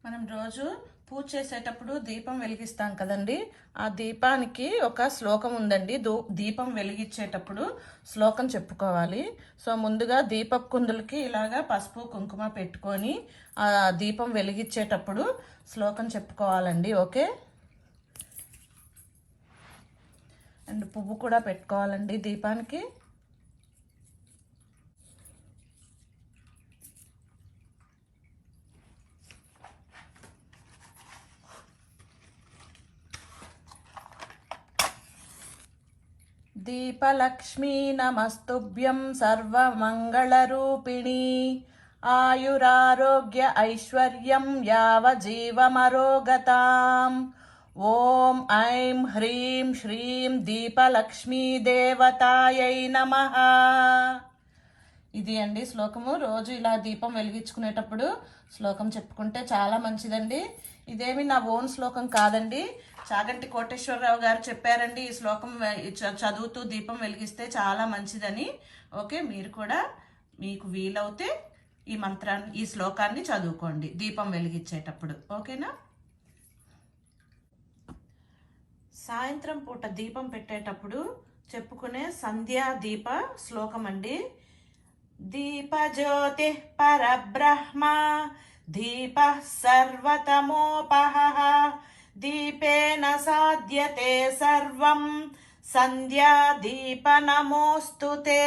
మనం రోజు పూజ చేసేటప్పుడు దీపం వెలిగిస్తాం కదండి. ఆ దీపానికి ఒక శ్లోకం ఉందండి. దీపం వెలిగించేటప్పుడు శ్లోకం చెప్పుకోవాలి. సో ముందుగా దీపపు కుందులకి ఇలాగా పసుపు కుంకుమ పెట్టుకొని ఆ దీపం వెలిగించేటప్పుడు శ్లోకం చెప్పుకోవాలండి. ఓకే. అండ్ పువ్వు కూడా పెట్టుకోవాలండి దీపానికి. దీపలక్ష్మీ నమస్తుభ్యం సర్వమంగళరూపిణీ ఆయురారోగ్య ఐశ్వర్యం యావజీవమరోగతాం. ఓం ఐం హ్రీం శ్రీం దీపలక్ష్మీ దేవతాయై నమః. ఇది అండి శ్లోకము. రోజు ఇలా దీపం వెలిగించుకునేటప్పుడు శ్లోకం చెప్పుకుంటే చాలా మంచిదండి. ఇదేమి నా ఓన్ శ్లోకం కాదండి, చాగంటి కోటేశ్వరరావు గారు చెప్పారండి. ఈ శ్లోకం చదువుతూ దీపం వెలిగిస్తే చాలా మంచిదని. ఓకే, మీరు కూడా మీకు వీలవుతే ఈ శ్లోకాన్ని చదువుకోండి దీపం వెలిగించేటప్పుడు. ఓకేనా. సాయంత్రం పూట దీపం పెట్టేటప్పుడు చెప్పుకునే సంధ్యా దీప శ్లోకం అండి. దీపజ్యోతి పరబ్రహ్మ దీప సర్వతమోపహ దీపేన సాధ్యతే సర్వం సంధ్యా దీప నమోస్తుతే.